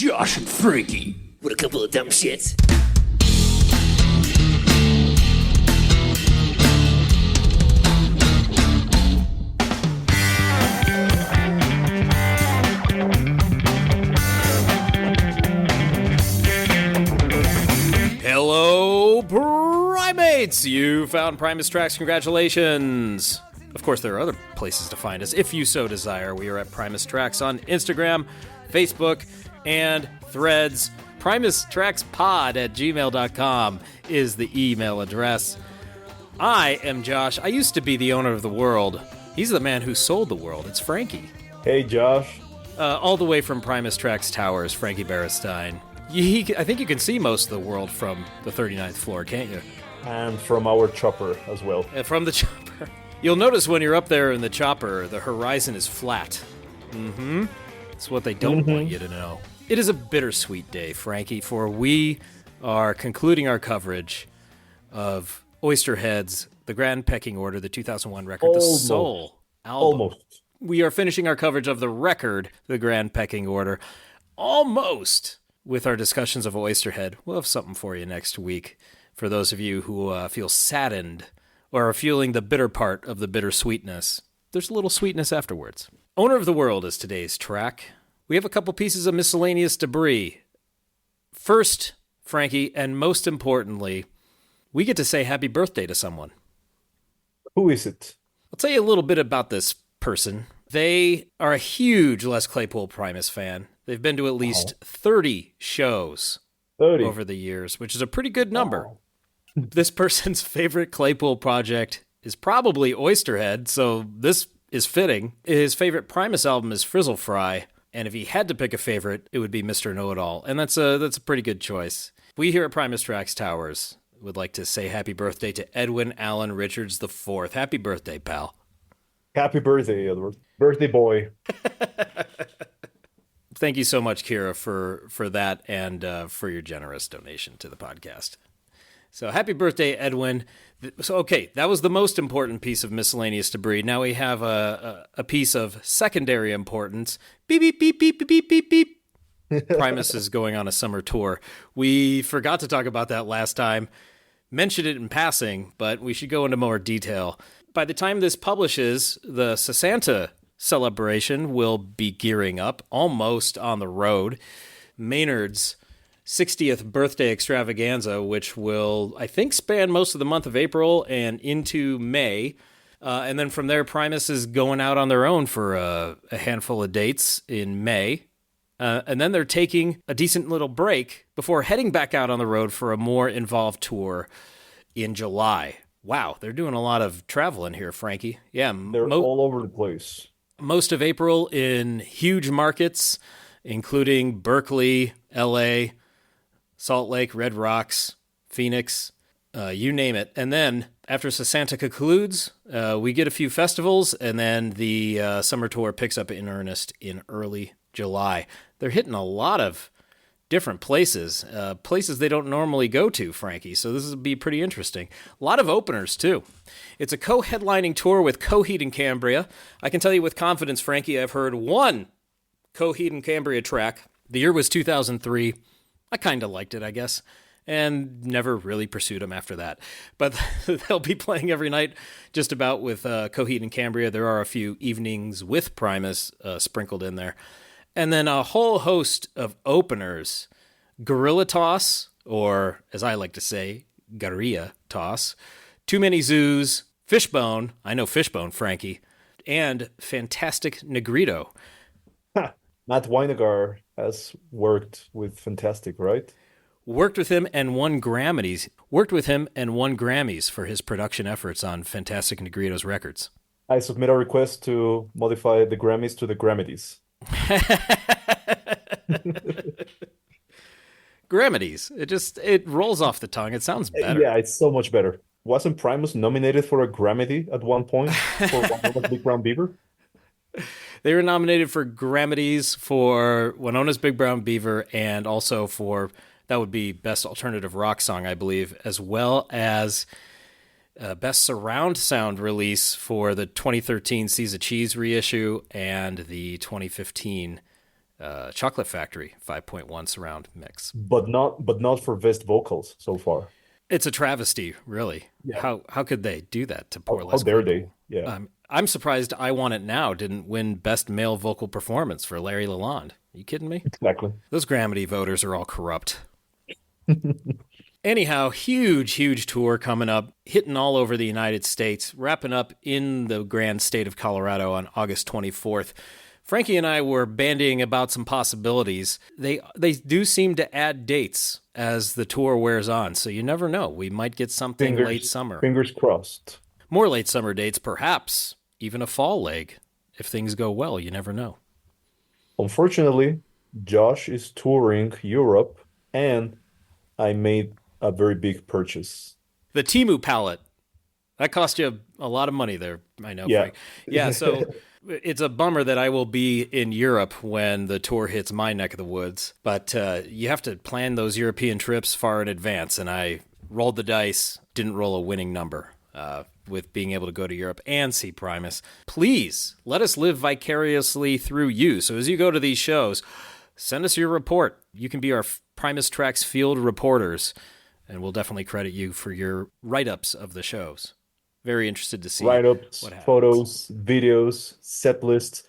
Josh and Frankie. What a couple of dumb shits. Hello, Primates! You found Primus Tracks. Congratulations! Of course, there are other places to find us if you so desire. We are at Primus Tracks on Instagram, Facebook, and Threads. primustrackspod@gmail.com is the email address. I am Josh. I used to be the owner of the world. He's the man who sold the world. It's Frankie. Hey, Josh. All the way from Primus Tracks Towers, Frankie Berestein. I think you can see most of the world from the 39th floor, can't you? And from our chopper as well. From the chopper. You'll notice when you're up there in the chopper, the horizon is flat. Mm-hmm. That's what they don't want you to know. It is a bittersweet day, Frankie, for we are concluding our coverage of Oysterhead's The Grand Pecking Order, the 2001 record, The Soul album. Almost. We are finishing our coverage of the record, The Grand Pecking Order, almost with our discussions of Oysterhead. We'll have something for you next week for those of you who feel saddened or are feeling the bitter part of the bittersweetness. There's a little sweetness afterwards. Owner of the World is today's track. We have a couple pieces of miscellaneous debris. First, Frankie, and most importantly, we get to say happy birthday to someone. Who is it? I'll tell you a little bit about this person. They are a huge Les Claypool Primus fan. They've been to at least 30 shows over the years, which is a pretty good number. Wow. This person's favorite Claypool project is probably Oysterhead, so this is fitting. His favorite Primus album is Frizzle Fry, and if he had to pick a favorite, it would be Mr. Know-It-All, and that's a pretty good choice. We here at Primus Tracks Towers would like to say happy birthday to Edwin Allen Richards IV. Happy birthday, pal. Happy birthday, Edward. Birthday boy. Thank you so much, Kira, for that and for your generous donation to the podcast. So happy birthday, Edwin. So, okay, that was the most important piece of miscellaneous debris. Now we have a piece of secondary importance. Beep, beep, beep, beep, beep, beep, beep. Primus is going on a summer tour. We forgot to talk about that last time. Mentioned it in passing, but we should go into more detail. By the time this publishes, the Sasanta celebration will be gearing up, almost on the road. Maynard's 60th birthday extravaganza, which will, I think, span most of the month of April and into May. And then from there, Primus is going out on their own for a handful of dates in May. And then they're taking a decent little break before heading back out on the road for a more involved tour in July. Wow, they're doing a lot of traveling here, Frankie. Yeah, They're all over the place. Most of April in huge markets, including Berkeley, LA, Salt Lake, Red Rocks, Phoenix, you name it. And then after Sasanta concludes, we get a few festivals, and then the summer tour picks up in earnest in early July. They're hitting a lot of different places, places they don't normally go to, Frankie. So this will be pretty interesting. A lot of openers, too. It's a co-headlining tour with Coheed and Cambria. I can tell you with confidence, Frankie, I've heard one Coheed and Cambria track. The year was 2003. I kind of liked it, I guess, and never really pursued them after that. But they'll be playing every night just about with Coheed and Cambria. There are a few evenings with Primus sprinkled in there. And then a whole host of openers. Gorilla Toss, or as I like to say, Garilla Toss. Too Many Zoos, Fishbone, I know Fishbone, Frankie, and Fantastic Negrito. Matt Weinegar has worked with Fantastic, right? Worked with him and won Grammys. Worked with him and won Grammys for his production efforts on Fantastic Negrito's records. I submit a request to modify the Grammys to the Grammys. Grammys. It rolls off the tongue. It sounds better. Yeah, it's so much better. Wasn't Primus nominated for a Grammy at one point for Winona's Big Brown Beaver? They were nominated for Grammys for Winona's Big Brown Beaver and also for, that would be Best Alternative Rock Song, I believe, as well as Best Surround Sound Release for the 2013 Seas of Cheese reissue and the 2015 Chocolate Factory 5.1 surround mix. But not for best vocals so far. It's a travesty, really. Yeah. How could they do that to poor How Les dare Claypool? they? Yeah. I'm surprised I Want It Now didn't win Best Male Vocal Performance for Larry Lalonde. Are you kidding me? Exactly. Those Grammy voters are all corrupt. Anyhow, huge tour coming up, hitting all over the United States, wrapping up in the grand state of Colorado on August 24th. Frankie and I were bandying about some possibilities. They do seem to add dates as the tour wears on, so you never know. We might get something late summer. Fingers crossed. More late summer dates, perhaps even a fall leg. If things go well, you never know. Unfortunately, Josh is touring Europe, and I made a very big purchase. The Temu palette. That cost you a lot of money there, I know, Yeah. Frank. Yeah, so it's a bummer that I will be in Europe when the tour hits my neck of the woods. But you have to plan those European trips far in advance, and I rolled the dice, didn't roll a winning number with being able to go to Europe and see Primus. Please, let us live vicariously through you. So as you go to these shows, send us your report. You can be our Primus Tracks field reporters, and we'll definitely credit you for your write-ups of the shows. Very interested to see Write-ups, what happens. photos, videos, set lists.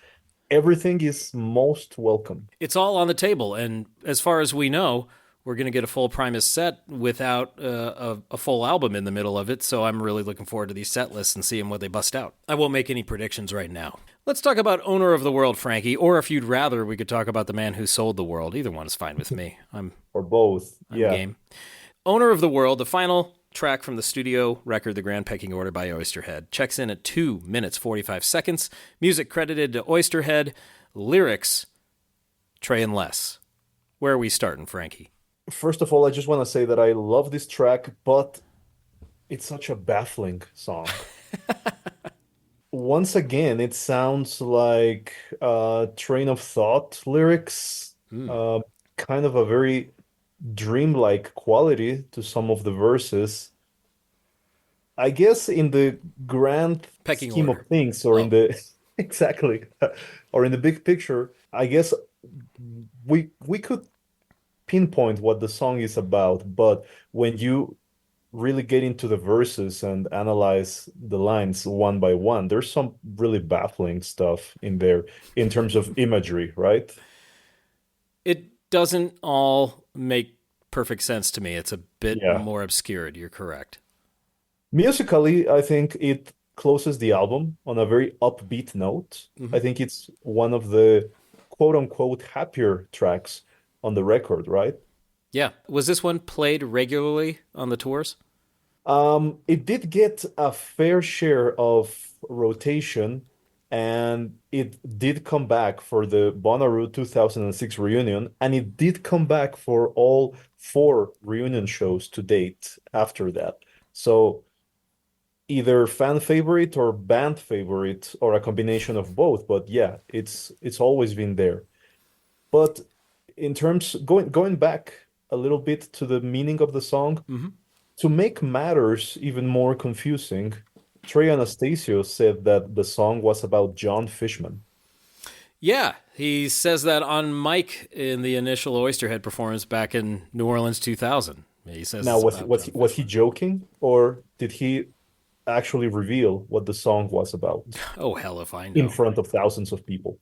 Everything is most welcome. It's all on the table, and as far as we know, we're going to get a full Primus set without a full album in the middle of it, so I'm really looking forward to these set lists and seeing what they bust out. I won't make any predictions right now. Let's talk about Owner of the World, Frankie, or if you'd rather, we could talk about the man who sold the world. Either one is fine with me. Or both. I'm Yeah. game. Owner of the World, the final track from the studio record, The Grand Pecking Order by Oysterhead, checks in at 2 minutes 45 seconds. Music credited to Oysterhead. Lyrics, Trey and Les. Where are we starting, Frankie? First of all, I just want to say that I love this track, but it's such a baffling song. Once again, it sounds like Train of Thought lyrics, kind of a very dreamlike quality to some of the verses. I guess in the grand Pecking scheme order. of things, or in the exactly, or in the big picture, I guess we could pinpoint what the song is about, but when you really get into the verses and analyze the lines one by one, there's some really baffling stuff in there in terms of imagery, right? It doesn't all make perfect sense to me. It's a bit Yeah. more obscured. You're correct. Musically, I think it closes the album on a very upbeat note. Mhm. I think it's one of the quote unquote happier tracks on the record, right? Yeah. Was this one played regularly on the tours? It did get a fair share of rotation, and it did come back for the Bonnaroo 2006 reunion, and it did come back for all 4 reunion shows to date after that. So either fan favorite or band favorite, or a combination of both. But yeah, it's always been there. But in terms going back a little bit to the meaning of the song, to make matters even more confusing, Trey Anastasio said that the song was about John Fishman. Yeah, he says that on mic in the initial Oysterhead performance back in New Orleans 2000. He says Now, it's was about was John was he Fishman. joking, or did he actually reveal what the song was about Oh, hell if I in know. front of thousands of people?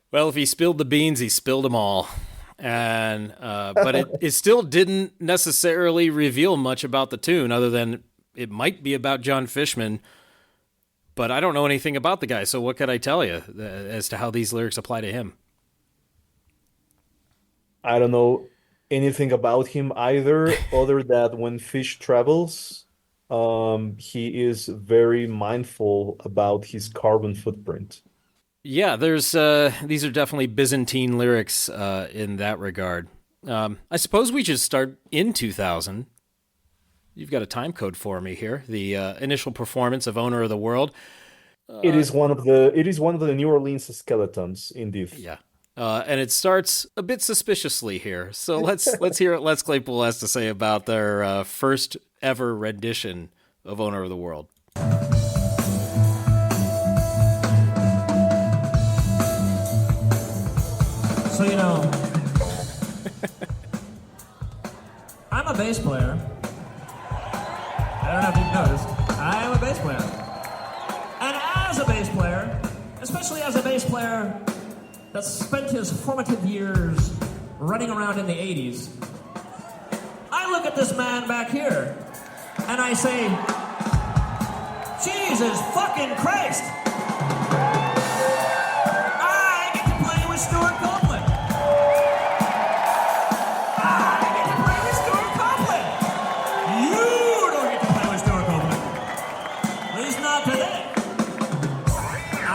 Well, if he spilled the beans, he spilled them all. And but it still didn't necessarily reveal much about the tune, other than it might be about John Fishman. But I don't know anything about the guy, so what could I tell you as to how these lyrics apply to him? I don't know anything about him either, other than when Fish travels, he is very mindful about his carbon footprint. Yeah, there's these are definitely Byzantine lyrics in that regard. I suppose we should start in 2000. You've got a time code for me here. The initial performance of Owner of the World. It is one of the New Orleans skeletons, indeed. Yeah. And it starts a bit suspiciously here. So let's hear what Les Claypool has to say about their first ever rendition of Owner of the World. So, you know, I'm a bass player. I don't know if you've noticed. I am a bass player. And as a bass player, especially as a bass player that spent his formative years running around in the 80s, I look at this man back here and I say, Jesus fucking Christ! I get to play with Stuart Copeland! I get to play with Stuart Copeland! You don't get to play with Stuart Copeland! At least not today! I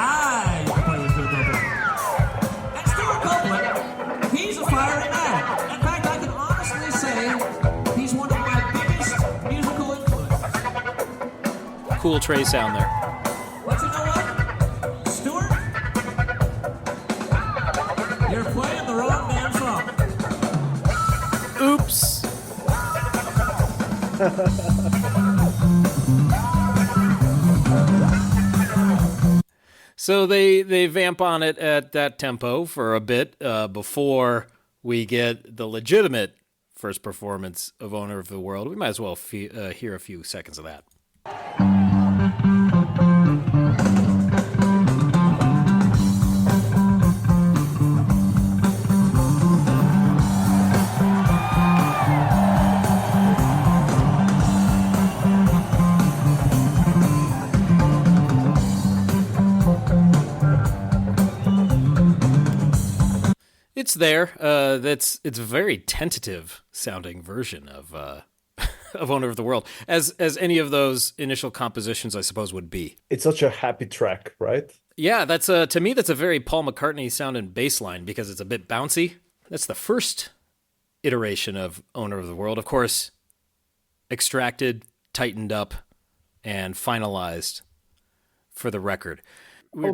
get to play with Stuart Copeland. And Stuart Copeland, he's a fiery man. In fact, I can honestly say he's one of my biggest musical influences. Cool Trey sound there. But you know what? Stuart? You're playing the wrong damn song. Oops. So they vamp on it at that tempo for a bit before we get the legitimate first performance of Owner of the World. We might as well hear a few seconds of that. It's there. It's a very tentative sounding version of of Owner of the World, as any of those initial compositions, I suppose, would be. It's such a happy track, right? Yeah, that's to me that's a very Paul McCartney sounding bass line because it's a bit bouncy. That's the first iteration of Owner of the World, of course, extracted, tightened up, and finalized for the record. How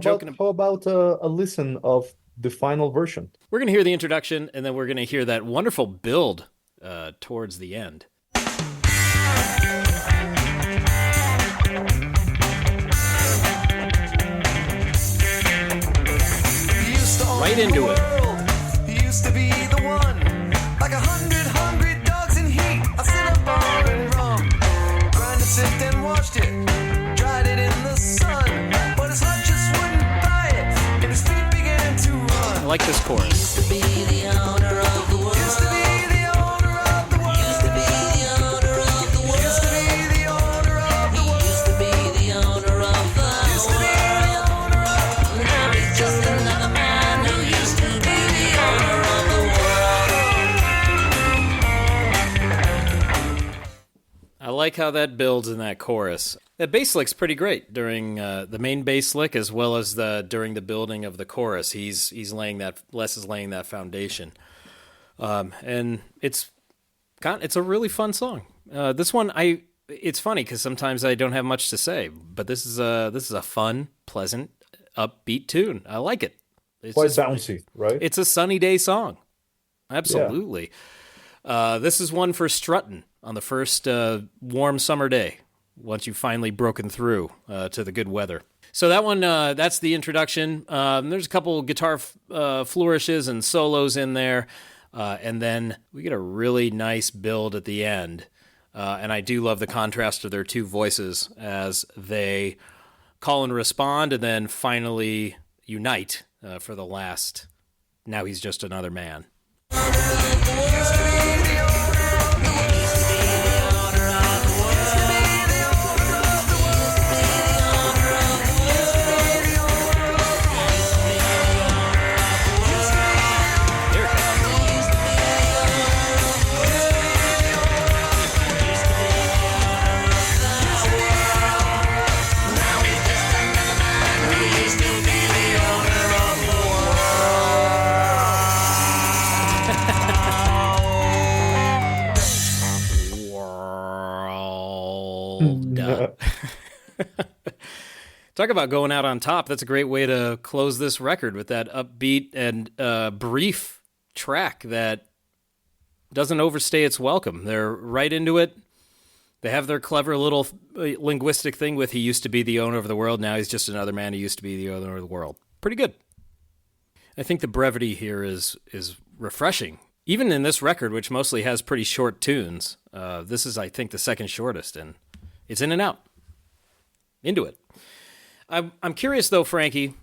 about a listen of the final version? We're going to hear the introduction, and then we're going to hear that wonderful build towards the end. Right into it. He used to be the one, like 100 hungry dogs in heat. I sit up all and rum, grinded, sipped and washed it, dried it in the sun, but his heart just wouldn't buy it, and his feet began to run. I like this chorus. Used to be the owner of the world. Used to be the owner of the world. Used to be the owner of the world. Used to be the owner of the world. Used to be the owner of the world. Used to be the owner of the world. Now he's just another man who used to be the owner of the world. I like how that builds in that chorus. That bass lick's pretty great during the main bass lick as well as during the building of the chorus. He's laying that Les is laying that foundation, and it's a really fun song. This one it's funny because sometimes I don't have much to say, but this is a fun, pleasant, upbeat tune. I like it. It's Quite bouncy, right? It's a sunny day song. Absolutely. Yeah. This is one for strutting on the first warm summer day, once you've finally broken through to the good weather. So that one, that's the introduction. There's a couple guitar flourishes and solos in there, and then we get a really nice build at the end. And I do love the contrast of their two voices as they call and respond and then finally unite for the last, now he's just another man. Talk about going out on top. That's a great way to close this record with that upbeat and brief track that doesn't overstay its welcome. They're right into it. They have their clever little linguistic thing with he used to be the owner of the world. Now he's just another man who used to be the owner of the world. Pretty good. I think the brevity here is refreshing. Even in this record, which mostly has pretty short tunes, this is, I think, the second shortest, and it's in and out. Into it. I'm curious, though, Frankie.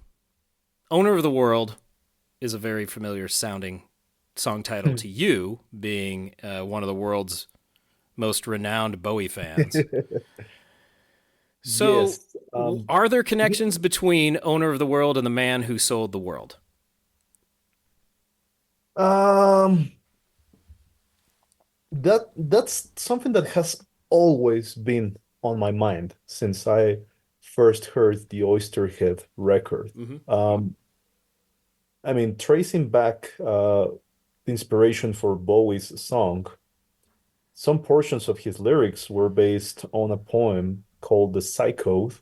Owner of the World is a very familiar sounding song title to you, being one of the world's most renowned Bowie fans. So, Yes, are there connections between Owner of the World and the man who sold the world? that's something that has always been on my mind since I first heard the Oysterhead record. I mean, tracing back the inspiration for Bowie's song, some portions of his lyrics were based on a poem called The Psychode,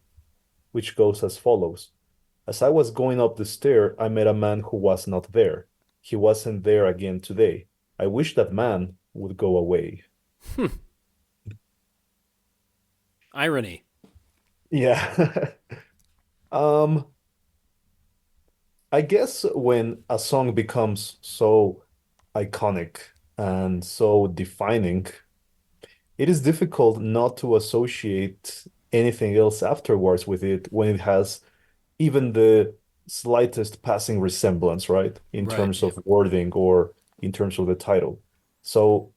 which goes as follows. As I was going up the stair, I met a man who was not there. He wasn't there again today. I wish that man would go away. Irony. Yeah. Um, I guess when a song becomes so iconic and so defining, it is difficult not to associate anything else afterwards with it when it has even the slightest passing resemblance, right? In Right. terms of wording or in terms of the title. So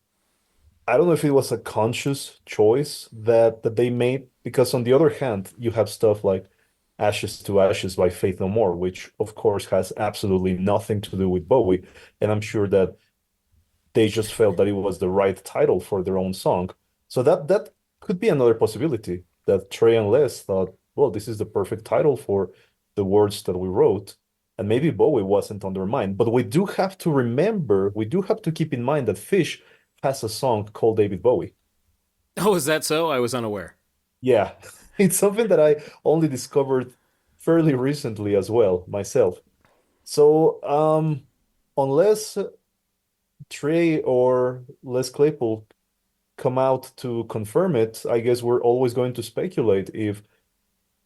I don't know if it was a conscious choice that they made, because on the other hand, you have stuff like Ashes to Ashes by Faith No More, which of course has absolutely nothing to do with Bowie. And I'm sure that they just felt that it was the right title for their own song. So that could be another possibility, that Trey and Les thought, well, this is the perfect title for the words that we wrote. And maybe Bowie wasn't on their mind. But we do have to remember, we do have to keep in mind that Fish has a song called David Bowie. Oh, is that so? I was unaware. Yeah, it's something that I only discovered fairly recently as well myself. So, unless Trey or Les Claypool come out to confirm it, I guess we're always going to speculate if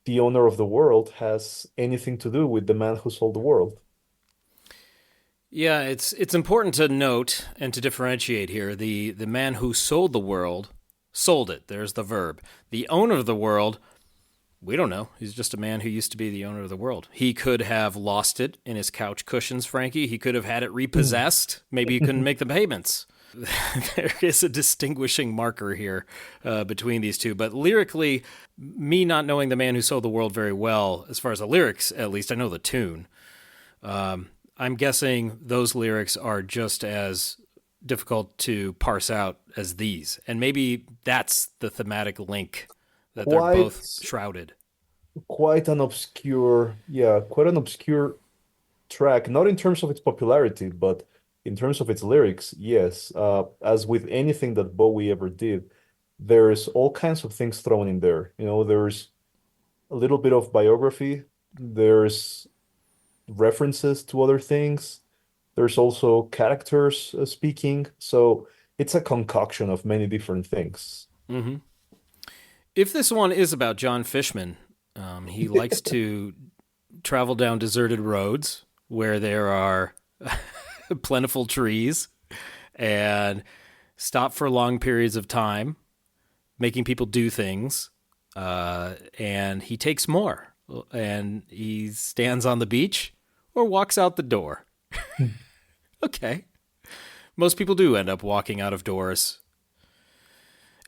the owner of the world has anything to do with the man who sold the world. Yeah, it's important to note and to differentiate here. The man who sold the world sold it. There's the verb. The owner of the world, we don't know. He's just a man who used to be the owner of the world. He could have lost it in his couch cushions, Frankie. He could have had it repossessed. Maybe he couldn't make the payments. There is a distinguishing marker here between these two. But lyrically, me not knowing the man who sold the world very well, as far as the lyrics, at least I know the tune. I'm guessing those lyrics are just as difficult to parse out as these. And maybe that's the thematic link that they're Quite, both shrouded. quite an obscure, yeah, quite an obscure track, not in terms of its popularity, but in terms of its lyrics, yes. As with anything that Bowie ever did, there's all kinds of things thrown in there. You know, there's a little bit of biography, there's references to other things, there's also characters speaking. So it's a concoction of many different things. If this one is about John Fishman, he likes to travel down deserted roads where there are plentiful trees and stop for long periods of time, making people do things. And he takes more, and he stands on the beach or walks out the door. Okay. Most people do end up walking out of doors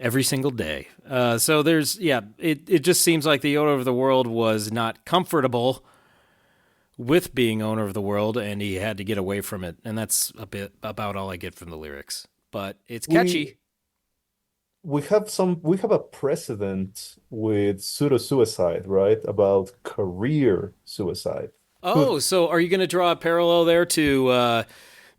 every single day. So there's, it just seems like the owner of the world was not comfortable with being owner of the world, and he had to get away from it. And that's a bit about all I get from the lyrics. But it's catchy. We have a precedent with pseudo-suicide, right? About career suicide. Oh, so are you going to draw a parallel there to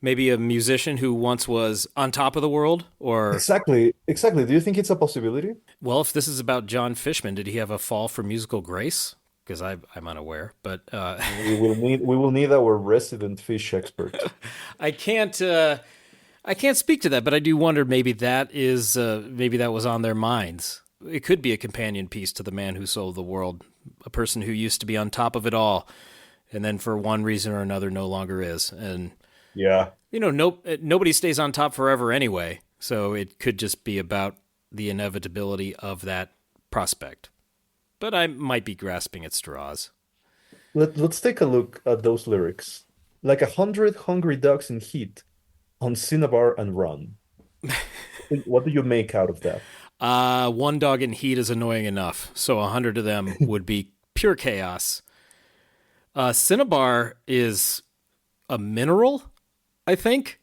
maybe a musician who once was on top of the world? Or, Exactly, exactly. Do you think it's a possibility? well, if this is about John Fishman, did he have a fall for musical grace? Because I'm unaware, but We will need our resident fish expert. I can't speak to that. But I do wonder maybe that was on their minds. It could be a companion piece to the man who sold the world, a person who used to be on top of it all and then for one reason or another no longer is. And, Yeah. nobody stays on top forever anyway, so it could just be about the inevitability of that prospect. But I might be grasping at straws. Let's take a look at those lyrics. Like 100 hungry ducks in heat on Cinnabar and run. What do you make out of that? One dog in heat is annoying enough, so 100 of them would be pure chaos. Cinnabar is a mineral, I think.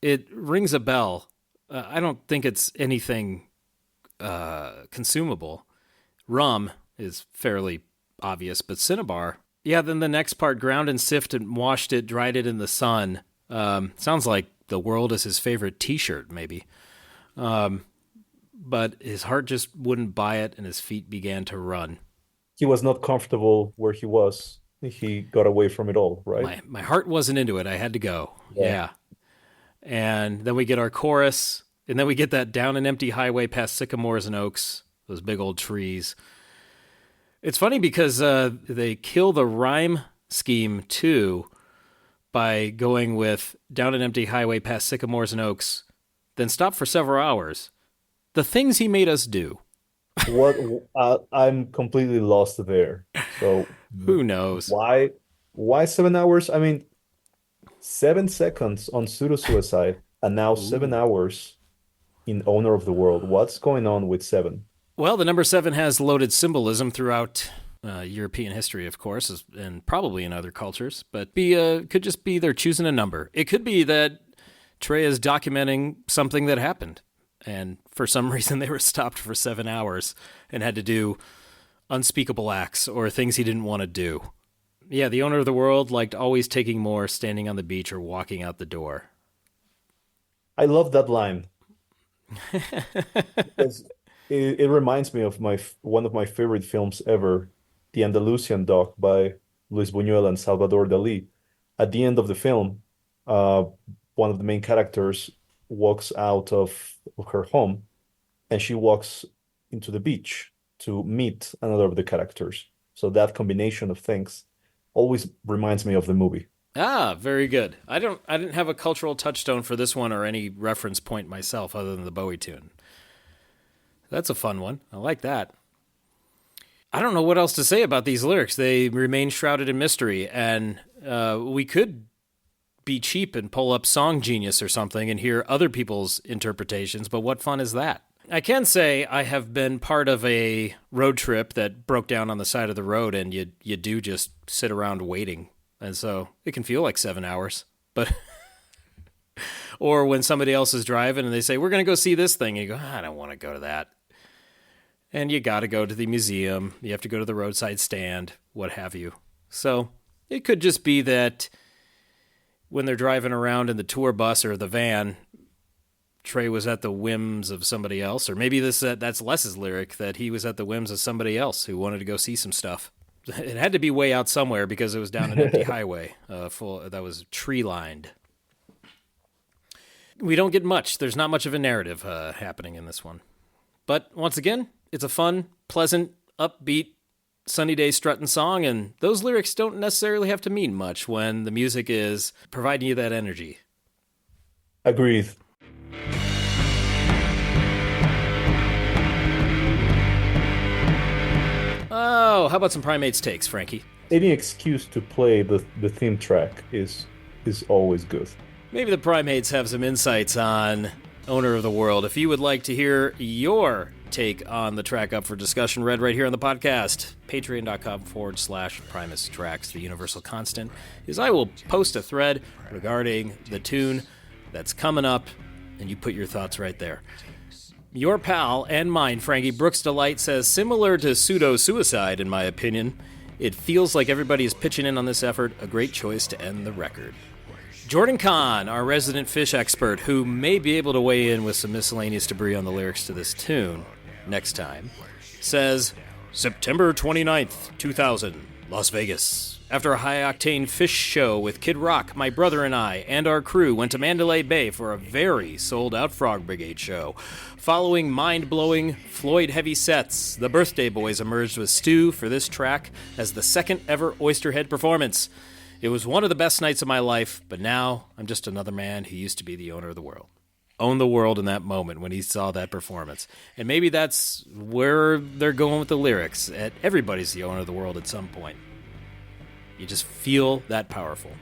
It rings a bell. I don't think it's anything consumable. Rum is fairly obvious, but cinnabar. Yeah, then the next part, ground and sifted, washed it, dried it in the sun. Sounds like the world is his favorite t-shirt, maybe. But his heart just wouldn't buy it, and his feet began to run. He was not comfortable where he was. He got away from it all, right? My heart wasn't into it. I had to go. Yeah. Yeah. And then we get our chorus, and then we get that down an empty highway past sycamores and oaks, those big old trees. It's funny because they kill the rhyme scheme, too, by going with down an empty highway past sycamores and oaks, then stop for several hours. The things he made us do. What I'm completely lost there. So Who knows? why 7 hours? I mean, 7 seconds on pseudo-suicide, and now 7 hours in Owner of the World. What's going on with 7? Well, the number 7 has loaded symbolism throughout European history, of course, and probably in other cultures. But could just be they're choosing a number. It could be that Trey is documenting something that happened, and for some reason they were stopped for 7 hours and had to do unspeakable acts or things he didn't want to do. Yeah, the Owner of the World liked always taking more, standing on the beach or walking out the door. I love that line. Because it reminds me of one of my favorite films ever, The Andalusian Dog by Luis Buñuel and Salvador Dalí. At the end of the film, one of the main characters walks out of her home, and she walks into the beach to meet another of the characters. So that combination of things always reminds me of the movie. Ah, very good. I didn't have a cultural touchstone for this one or any reference point myself other than the Bowie tune. That's a fun one. I like that. I don't know what else to say about these lyrics. They remain shrouded in mystery, and we could be cheap and pull up Song Genius or something and hear other people's interpretations, but what fun is that? I can say I have been part of a road trip that broke down on the side of the road, and you do just sit around waiting. And so it can feel like 7 hours, but or when somebody else is driving and they say, we're going to go see this thing. And you go, I don't want to go to that. And you got to go to the museum. You have to go to the roadside stand, what have you. So it could just be that when they're driving around in the tour bus or the van, Trey was at the whims of somebody else. Or maybe that's Les's lyric, that he was at the whims of somebody else who wanted to go see some stuff. It had to be way out somewhere because it was down an empty highway that was tree-lined. We don't get much. There's not much of a narrative happening in this one. But once again, it's a fun, pleasant, upbeat, sunny day strutting song, and those lyrics don't necessarily have to mean much when the music is providing you that energy. Agreed. Oh, how about some Primates takes, Frankie? Any excuse to play the theme track is always good. Maybe the Primates have some insights on Owner of the World. If you would like to hear your take on the track up for discussion, read right here on the podcast, patreon.com/PrimusTracks. The universal constant is I will post a thread regarding the tune that's coming up, and you put your thoughts right there. Your pal and mine, Frankie Brooks Delight, says, similar to pseudo-suicide, in my opinion, it feels like everybody is pitching in on this effort. A great choice to end the record. Jordan Kahn, our resident fish expert, who may be able to weigh in with some miscellaneous debris on the lyrics to this tune next time, says, September 29th, 2000, Las Vegas. After a high-octane fish show with Kid Rock, my brother and I and our crew went to Mandalay Bay for a very sold-out Frog Brigade show. Following mind-blowing Floyd-heavy sets, the Birthday Boys emerged with Stu for this track as the second-ever Oysterhead performance. It was one of the best nights of my life, but now I'm just another man who used to be the owner of the world. Owned the world in that moment when he saw that performance. And maybe that's where they're going with the lyrics. Everybody's the owner of the world at some point. You just feel that powerful.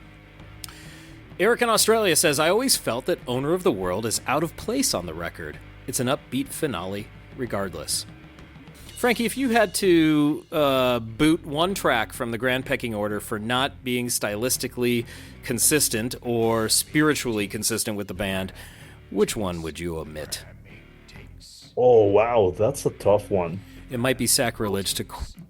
Eric in Australia says, I always felt that Owner of the World is out of place on the record. It's an upbeat finale regardless. Frankie, if you had to boot one track from the Grand Pecking Order for not being stylistically consistent or spiritually consistent with the band, which one would you omit? Oh, wow, that's a tough one. It might be sacrilege to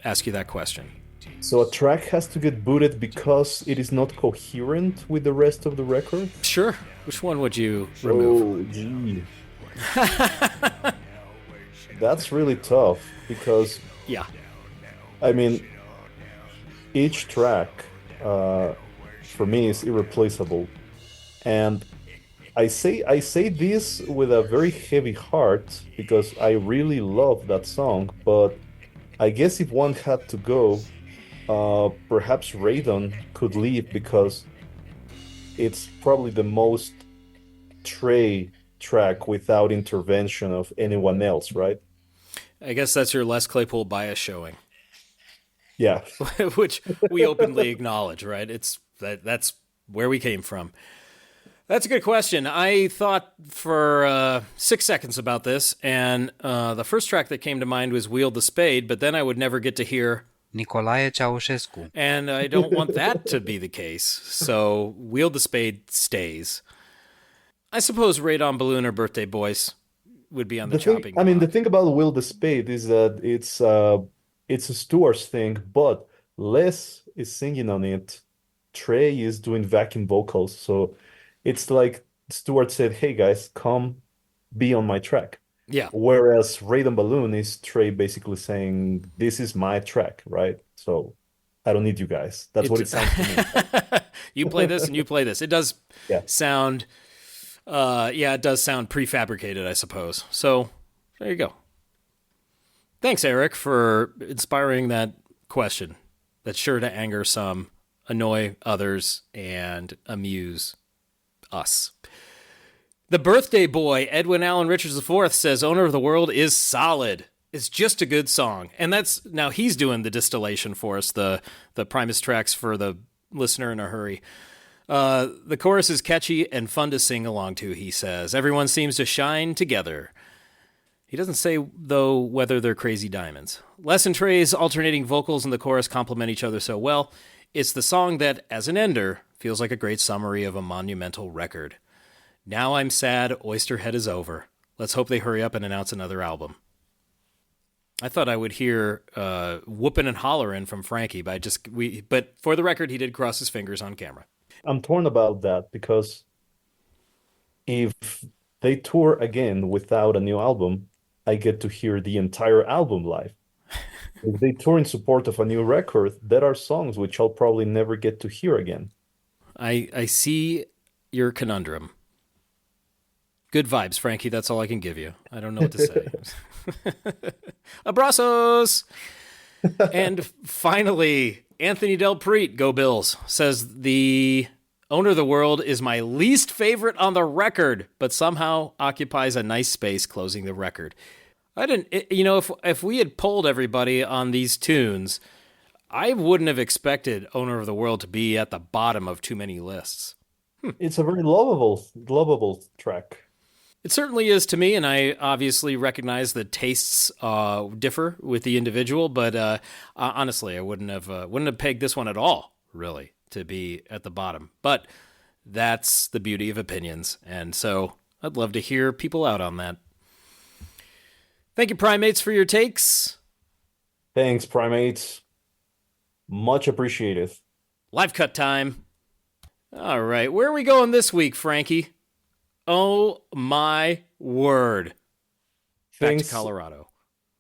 ask you that question. So a track has to get booted because it is not coherent with the rest of the record? Sure. Which one would you remove? Oh, gee. That's really tough because, Yeah. I mean, each track for me is irreplaceable. And I say this with a very heavy heart because I really love that song, but I guess if one had to go, perhaps Radon could leave because it's probably the most Trey track without intervention of anyone else, right? I guess that's your Les Claypool bias showing, Yeah. which we openly acknowledge, right? That's where we came from. That's a good question. I thought for 6 seconds about this, and the first track that came to mind was Wield the Spade, but then I would never get to hear Nicolae Ceausescu. and I don't want that to be the case. So Wield the Spade stays. I suppose Radon Balloon or Birthday Boys would be on the chopping block. The thing about Will the Spade is that it's a Stewart's thing, but Les is singing on it. Trey is doing backing vocals, so it's like Stewart said, "Hey guys, come be on my track." Yeah. Whereas Radon Balloon is Trey basically saying, "This is my track, right? So I don't need you guys." That's what it sounds to me. You play this and you play this. It does Yeah. sound, it does sound prefabricated, I suppose. So there you go. Thanks, Eric, for inspiring that question. That's sure to anger some, annoy others, and amuse us. The Birthday Boy, Edwin Allen Richards IV, says Owner of the World is solid. It's just a good song. And that's, now he's doing the distillation for us, the Primus tracks for the listener in a hurry. The chorus is catchy and fun to sing along to, he says. Everyone seems to shine together. He doesn't say, though, whether they're crazy diamonds. Les and Trey's alternating vocals in the chorus complement each other so well. It's the song that, as an ender, feels like a great summary of a monumental record. Now I'm sad Oysterhead is over. Let's hope they hurry up and announce another album. I thought I would hear whooping and hollering from Frankie, but for the record, he did cross his fingers on camera. I'm torn about that because if they tour again without a new album, I get to hear the entire album live. If they tour in support of a new record, there are songs which I'll probably never get to hear again. I see your conundrum. Good vibes, Frankie. That's all I can give you. I don't know what to say. Abrazos! And finally, Anthony Del Preet, go Bills, says the Owner of the World is my least favorite on the record, but somehow occupies a nice space closing the record. If we had polled everybody on these tunes, I wouldn't have expected Owner of the World to be at the bottom of too many lists. It's a very lovable track. It certainly is to me, and I obviously recognize that tastes differ with the individual. But honestly, I wouldn't have pegged this one at all, really, to be at the bottom. But that's the beauty of opinions, and so I'd love to hear people out on that. Thank you, Primates, for your takes. Thanks, Primates. Much appreciated. Live cut time. All right, where are we going this week, Frankie? Oh my word. Back to Colorado.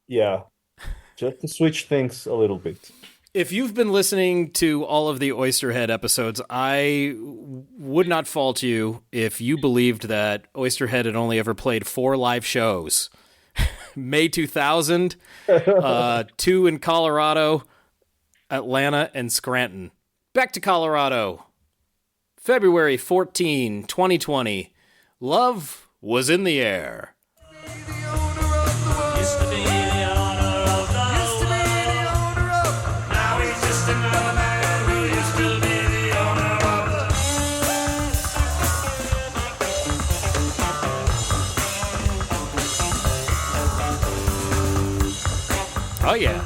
Yeah. Just to switch things a little bit. If you've been listening to all of the Oysterhead episodes, I would not fault you if you believed that Oysterhead had only ever played 4 live shows. May 2000, 2 in Colorado, Atlanta, and Scranton. Back to Colorado. February 14, 2020. Love was in the air. Used to be the owner of the now he's just another man who used to be the owner of the Oh, yeah.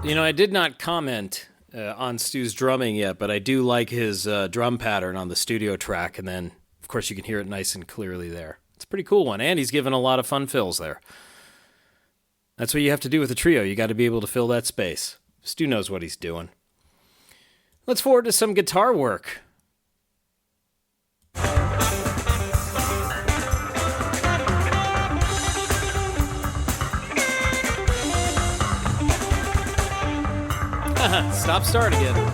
You know, I did not comment on Stu's drumming yet, but I do like his drum pattern on the studio track, and then, of course, you can hear it nice and clearly there. It's a pretty cool one, and he's given a lot of fun fills there. That's what you have to do with a trio. You got to be able to fill that space. Stu knows what he's doing. Let's forward to some guitar work. Stop, start again.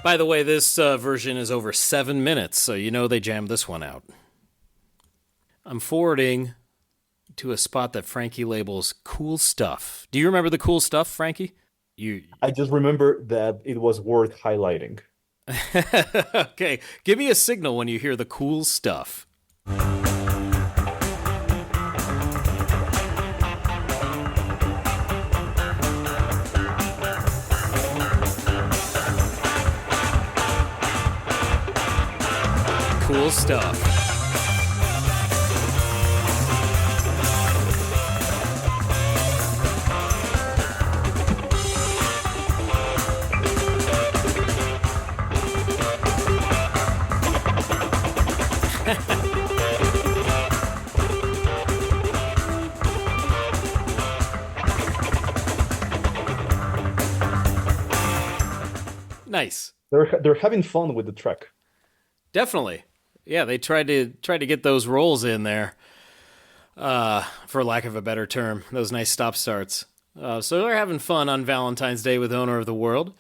By the way, this version is over 7 minutes, so you know they jammed this one out. I'm forwarding to a spot that Frankie labels Cool Stuff. Do you remember the Cool Stuff, Frankie? I just remember that it was worth highlighting. Okay, give me a signal when you hear the Cool Stuff. Cool stuff. Nice. They're having fun with the track. Definitely. Yeah, they tried to get those rolls in there, for lack of a better term, those nice stop starts. So they're having fun on Valentine's Day with Owner of the World.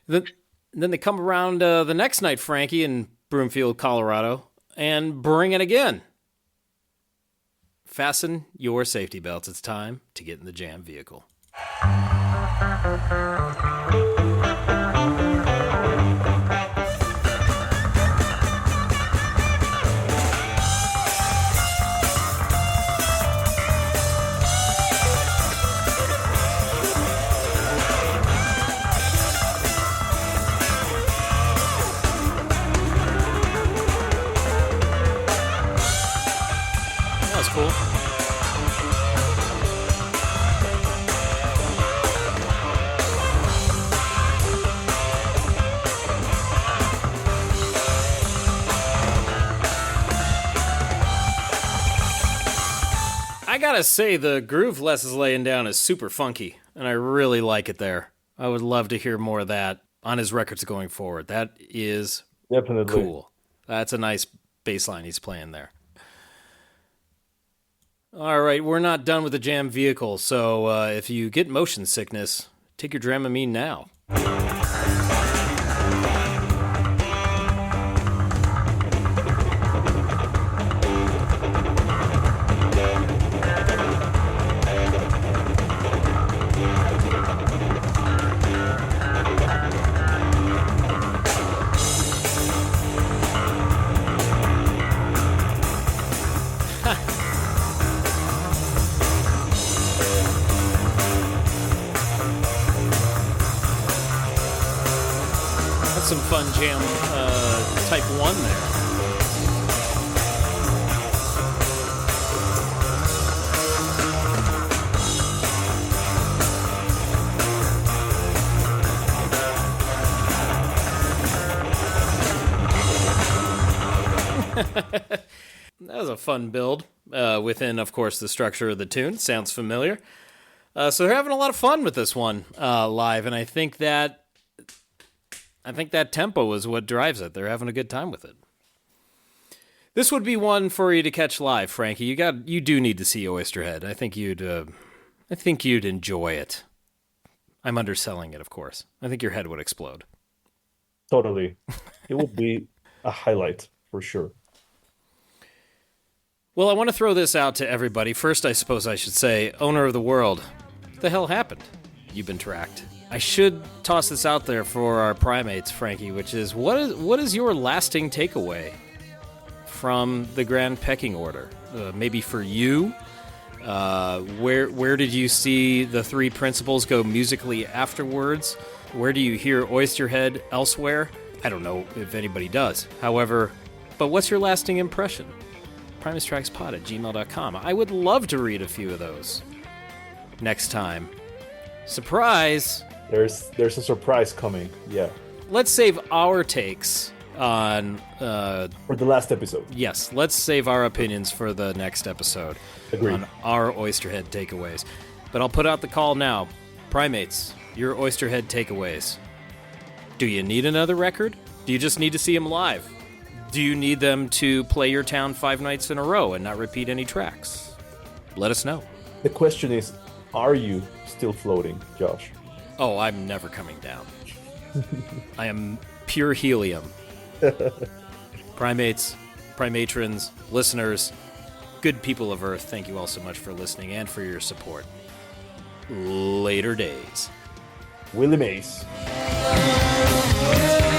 Then they come around the next night, Frankie, in Broomfield, Colorado, and bring it again. Fasten your safety belts. It's time to get in the jam vehicle. That was cool. I gotta say, the groove Les is laying down is super funky, and I really like it there. I would love to hear more of that on his records going forward. That is Definitely cool. That's a nice bass line he's playing there. All right, we're not done with the jam vehicle, so if you get motion sickness, take your Dramamine now. Some fun jam type 1 there. That was a fun build within, of course, the structure of the tune. Sounds familiar. So they're having a lot of fun with this one live, and I think that tempo is what drives it. They're having a good time with it. This would be one for you to catch live, Frankie. You do need to see Oysterhead. I think you'd enjoy it. I'm underselling it, of course. I think your head would explode. Totally. It would be a highlight for sure. Well, I want to throw this out to everybody. First, I suppose I should say, owner of the world, what the hell happened? You've been tracked. I should toss this out there for our primates, Frankie, which is, what is your lasting takeaway from the Grand Pecking Order? Maybe for you, where did you see the three principals go musically afterwards? Where do you hear Oysterhead elsewhere? I don't know if anybody does. However, but what's your lasting impression? primustrackspod@gmail.com. I would love to read a few of those next time. Surprise! There's a surprise coming. Yeah. Let's save our takes on... For the last episode. Yes, let's save our opinions for the next episode. Agreed. On our Oysterhead takeaways. But I'll put out the call now. Primates, your Oysterhead takeaways. Do you need another record? Do you just need to see them live? Do you need them to play your town 5 nights in a row and not repeat any tracks? Let us know. The question is, are you still floating, Josh? Oh, I'm never coming down. I am pure helium. Primates, primatrons, listeners, good people of Earth, thank you all so much for listening and for your support. Later days. Willie Mays. Yeah.